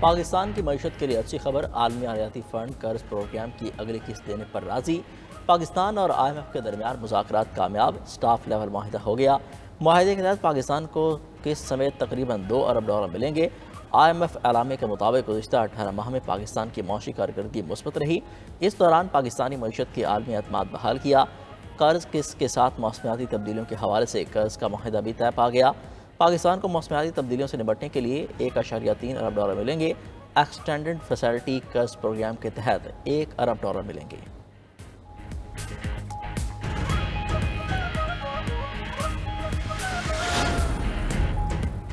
पाकिस्तान की मईशत के लिए अच्छी खबर, आलमी आयाती फ़ंड कर्ज प्रोग्राम की अगली किस्त देने पर राज़ी। पाकिस्तान और IMF के दरमियान मुज़ाकरात कामयाब, स्टाफ लेवल माहिदा हो गया। माहिदे के तहत पाकिस्तान को किस्त समेत तकरीबन $2 अरब मिलेंगे। IMF एलामे के मुताबिक गुज़िश्ता 18 माह में पाकिस्तान की मौशी कारकर्दगी मुस्बत रही। इस दौरान पाकिस्तानी मईशत की आलमी एतमाद बहाल किया। कर्ज किस्त के साथ मौसमियाती तब्दीलियों के हवाले से कर्ज का माहिदा भी तय पा गया। पाकिस्तान को मौसमियाती तब्दीलियों से निपटने के लिए $1.3 अरब मिलेंगे। एक्सटेंडेड फैसिलिटी कर्ज प्रोग्राम के तहत $1 अरब मिलेंगे।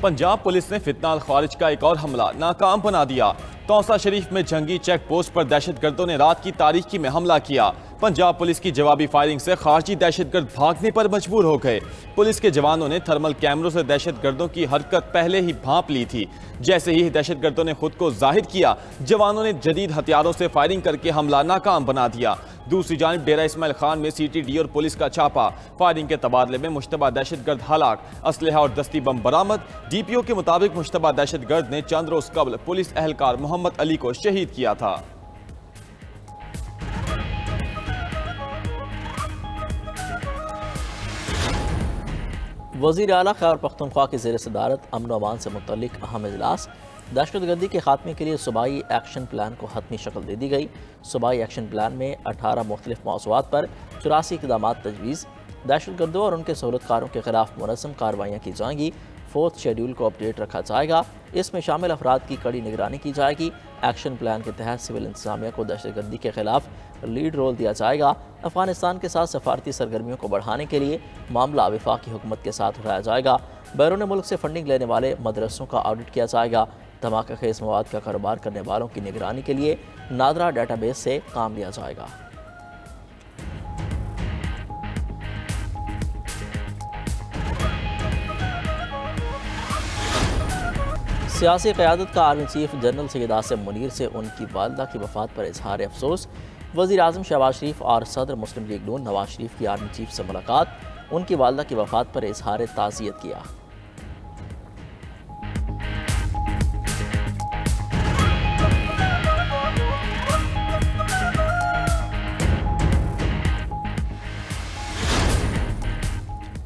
पंजाब पुलिस ने फितना अल खारिज का एक और हमला नाकाम बना दिया। तौसा शरीफ में जंगी चेक पोस्ट पर दहशतगर्दों ने रात की तारीकी में हमला किया। पंजाब पुलिस की जवाबी फायरिंग से खारजी दहशतगर्द भागने पर मजबूर हो गए। पुलिस के जवानों ने थर्मल कैमरों से दहशतगर्दों की हरकत पहले ही भांप ली थी। जैसे ही दहशतगर्दों ने खुद को जाहिर किया, जवानों ने जदीद हथियारों से फायरिंग करके हमला नाकाम बना दिया। दूसरी जानिब डेरा इस्माइल खान में CTD और पुलिस का छापा। फायरिंग के तबादले में मुश्तबा दहशतगर्द हलाक, असलहा और दस्ती बम बरामद। DPO के मुताबिक मुश्तबा दहशतगर्द ने चंद रोज कबल पुलिस एहलकार मोहम्मद अली को शहीद किया था। वज़ीर आला खैबर पख्तूनख्वा की ज़ेर सदारत अमन अमान से मुतल्लिक अहम इजलास। दहशतगर्दी के खात्मे के लिए सूबाई एक्शन प्लान को हतमी शक्ल दे दी गई। सूबाई एक्शन प्लान में 18 मुख्तलिफ मौज़ूआत पर 84 इक़दाम तजवीज़। दहशतगर्दों और उनके सहूलतकारों के खिलाफ मुनज़्ज़म कार्रवाइयाँ की जाएंगी। 4th शेड्यूल को अपडेट रखा जाएगा। इसमें शामिल अफराद की कड़ी निगरानी की जाएगी। एक्शन प्लान के तहत सिविल इंतजामिया को दहशतगर्दी के खिलाफ लीड रोल दिया जाएगा। अफगानिस्तान के साथ सफारती सरगर्मियों को बढ़ाने के लिए मामला वफाकी हुकूमत के साथ उठाया जाएगा। बैरून मुल्क से फंडिंग लेने वाले मदरसों का ऑडिट किया जाएगा। धमाका खेज मवाद का कारोबार करने वालों की निगरानी के लिए नादरा डेटाबेस से काम लिया जाएगा। सियासी क़यादत का army chief general Syed Asim Munir से उनकी वालदा की वफ़ात पर इजहार अफसोस। वज़ीर आज़म शहबाज शरीफ और सदर मुस्लिम लीग नून नवाज शरीफ की आर्मी चीफ से मुलाकात। उनकी वालदा की वफ़ात पर इजहार ताज़ियत किया।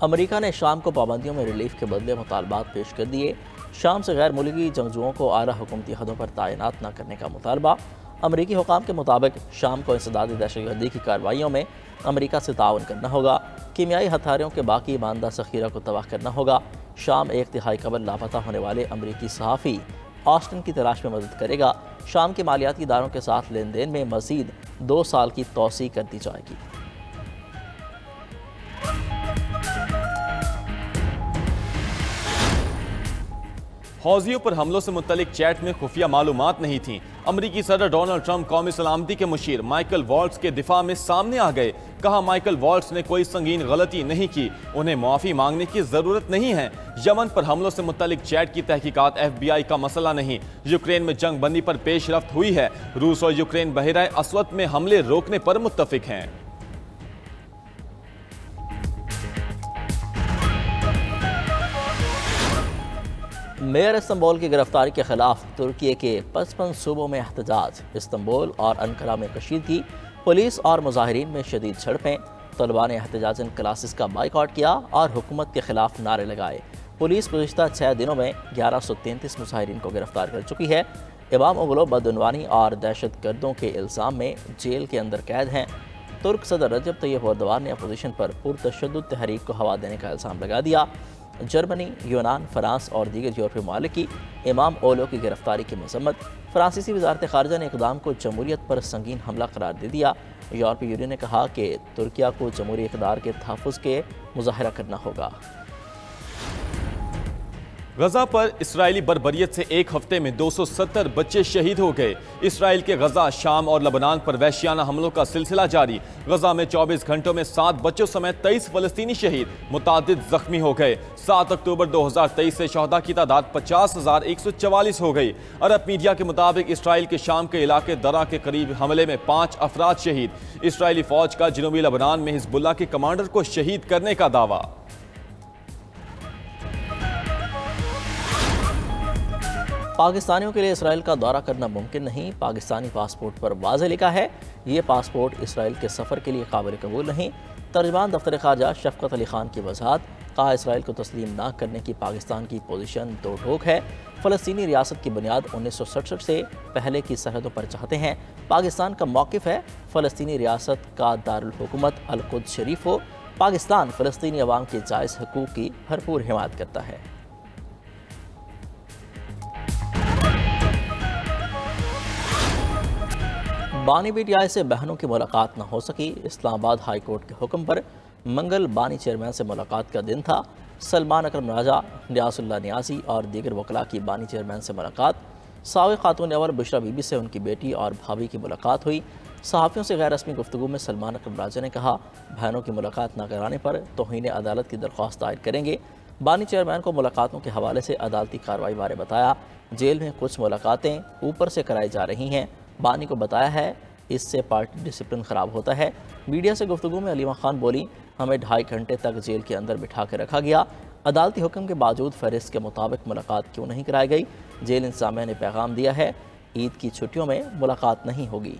अमेरिका ने शाम को पाबंदियों में रिलीफ के बदले मुतालबात पेश कर दिए। शाम से गैर मुल्की जंगजुओं को आला हुकूमती हदों पर तैनात न करने का मुतालबा। अमरीकी हुकाम के मुताबिक शाम को इंसदादी दहशतगर्दी की कार्रवाइयों में अमरीका से ताउन करना होगा। कीमियाई हथियारों के बाकी ईमानदार ज़ख़ीरा को तबाह करना होगा। शाम 1 तिहाई कबल लापता होने वाले अमरीकी सहाफ़ी ऑस्टिन की तलाश में मदद करेगा। शाम के मालियाती इदारों के साथ लेन देन में मज़ीद 2 साल की तोसी कर दी जाएगी। हौजियों पर हमलों से मुतल्लिक चैट में खुफिया मालूमात नहीं थी। अमरीकी सदर डोनाल्ड ट्रंप कौमी सलामती के मुशीर माइकल वॉल्ट्स के दिफा में सामने आ गए। कहा माइकल वॉल्ट्स ने कोई संगीन गलती नहीं की, उन्हें माफ़ी मांगने की ज़रूरत नहीं है। यमन पर हमलों से मुतल्लिक चैट की तहकीकात FBI का मसला नहीं। यूक्रेन में जंग बंदी पर पेशरफ्त हुई है। रूस और यूक्रेन बहरा अस्वद में हमले रोकने पर मुत्तफिक हैं। मेयर इस्तंबुल की गिरफ्तारी के खिलाफ तुर्की के 55 सूबों में एहतजाज। इस्तंबुल और अंकारा में कशीदगी, पुलिस और मुजाहिरीन में शदीद झड़पें। तलबा ने एहतजाजन क्लासेस का बाइकआउट किया और हुकूमत के खिलाफ नारे लगाए। पुलिस गुज़िश्ता 6 दिनों में 1133 मुजाहिरीन को गिरफ्तार कर चुकी है। इमाम ओगलो बदउनवानी और दहशतगर्दों के इल्ज़ाम में जेल के अंदर कैद हैं। तुर्क सदर रजब तैयब एर्दोगान ने अपोजिशन पर पुरतशद्दुद तहरीक को हवा देने का इल्ज़ाम लगा दिया। जर्मनी, यूनान, फ्रांस और दीगर यूरोपीय ममालिक की इमाम ओलो की गिरफ्तारी की मजम्मत। फ्रांसीसी वजारत ख़ारिजा ने इक़दाम को जमहूरियत पर संगीन हमला करार दे दिया। यूरोपीय यूनियन ने कहा कि तुर्किया को जमहूरी इक़दार के तहफ़्फ़ुज़ के मुज़ाहरा करना होगा। गजा पर इसराइली बर्बरियत से एक हफ्ते में 270 बच्चे शहीद हो गए। इसराइल के गजा, शाम और लबनान पर वहशियाना हमलों का सिलसिला जारी। गजा में 24 घंटों में 7 बच्चों समेत 23 फ़लस्तीनी शहीद, मुतादिद जख्मी हो गए। 7 अक्टूबर 2023 से शहदा की तादाद 50,144 हो गई। अरब मीडिया के मुताबिक इसराइल के शाम के इलाके दरा के करीब हमले में 5 अफराद शहीद। इसराइली फौज का जनूबी लबनान में हिजबुल्लाह के कमांडर को शहीद करने का दावा। पाकिस्तानियों के लिए इसराइल का दौरा करना मुमकिन नहीं, पाकिस्तानी पासपोर्ट पर वाज़ेह लिखा है ये पासपोर्ट इसराइल के सफ़र के लिए काबिल कबूल नहीं। तर्जमान दफ्तर ख़ारजा शफ़क़त अली ख़ान की वजाहत, कहा इसराइल को तस्लीम ना करने की पाकिस्तान की पोजीशन दो टोक है। फ़लस्तीनी रियासत की बुनियाद 1967 से पहले की सरहदों पर चाहते हैं। पाकिस्तान का मौक़िफ़ है फ़लस्तीनी रियासत का दारुल हुकूमत अल-कुद्स शरीफ हो। पाकिस्तान फ़लस्तीनी अवाम के जायज़ हकूक़ की भरपूर हिमायत करता है। बानी पीटीआई से बहनों की मुलाकात न हो सकी। इस्लामाबाद हाई कोर्ट के हुक्म पर मंगल बानी चेयरमैन से मुलाकात का दिन था। सलमान अकरम राजा, नियाज़ुल्लाह नियाज़ी और दीगर वकला की बानी चेयरमैन से मुलाकात। साबिक़ खातून अव्वल बुशरा बीबी से उनकी बेटी और भाभी की मुलाकात हुई। सहाफ़ियों से गैर रस्मी गुफ्तगू में सलमान अकरम राजा ने कहा, बहनों की मुलाकात न कराने पर तौहीन अदालत की दरख्वास्त दायर करेंगे। बानी चेयरमैन को मुलाकातों के हवाले से अदालती कार्रवाई बारे बताया। जेल में कुछ मुलाकातें ऊपर से कराई जा रही हैं। बानी को बताया है इससे पार्टी डिसिप्लिन ख़राब होता है। मीडिया से गुफ्तगू में अलीमा खान बोली, हमें 2.5 घंटे तक जेल के अंदर बिठा के रखा गया। अदालती हुक्म के बावजूद फहरिस्त के मुताबिक मुलाकात क्यों नहीं कराई गई। जेल इंतज़ामिया ने पैगाम दिया है ईद की छुट्टियों में मुलाकात नहीं होगी।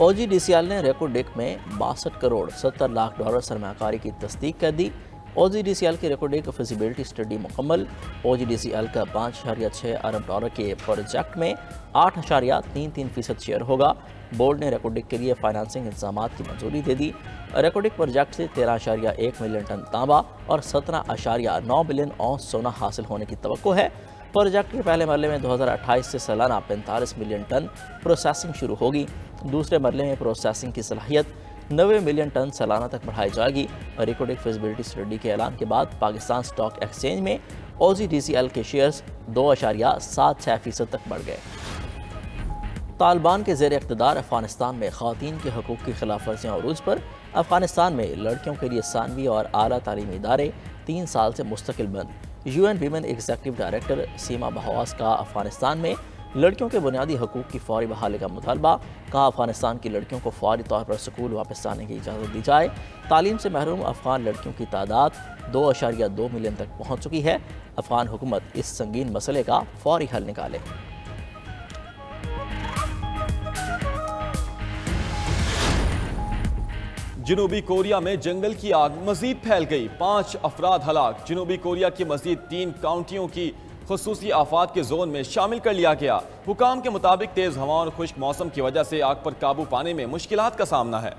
OGDCL ने रेकोडेक में 62 करोड़ 70 लाख डॉलर सरमाकारी की तस्दीक कर दी। OGDCL की रेकोडेक फिजिबिलिटी स्टडी मुकम्मल। OGDCL का 5.6 अरब डॉलर के प्रोजेक्ट में 8.33% शेयर होगा। बोर्ड ने रेकोडेक के लिए फाइनेंसिंग इंतजाम की मंजूरी दे दी। रेकोडेक प्रोजेक्ट से 13.1 मिलियन टन तांबा और 17.9 बिलियन औंस सोना हासिल होने की तवक्को है। प्रोजेक्ट के पहले मरले में 2028 से सालाना 45 मिलियन टन प्रोसेसिंग शुरू होगी। दूसरे मरले में प्रोसेसिंग की सलाहियत 90 मिलियन टन सालाना तक बढ़ाई जाएगी। रेकोडेक फिजिबिलिटी स्टडी के ऐलान के बाद पाकिस्तान स्टॉक एक्सचेंज में OGDCL के शेयर्स 2.76% तक बढ़ गए। तालिबान के ज़ेर इक़्तिदार अफ़गानिस्तान में ख़वातीन के हकूक़ की खिलाफ वर्जियाँ अरूज पर। अफ़गानिस्तान में लड़कियों के लिए सानवी और आला तालीमी इदारे 3 साल से मुस्तकिल बंद। UN वीमेन एग्जीक्यूटिव डायरेक्टर सीमा बहवास का अफ़गानिस्तान में लड़कियों के बुनियादी हकूक़ की फ़ौरी बहाली का मुतालबा। कहा, अफ़गानिस्तान की लड़कियों को फ़ौरी तौर पर स्कूल वापस आने की इजाज़त दी जाए। तालीम से महरूम अफ़गान लड़कियों की तादाद 2.2 मिलियन तक पहुँच चुकी है। अफ़गान हुकूमत इस संगीन मसले का फ़ौरी हल निकाले। जनूबी कोरिया में जंगल की आग मजीद फैल गई, 5 अफराद हलाक। जनूबी कोरिया की मजीद 3 काउंटियों की खुसूसी आफात के जोन में शामिल कर लिया गया। हुकाम के मुताबिक तेज हवाओं और खुश्क मौसम की वजह से आग पर काबू पाने में मुश्किलात का सामना है।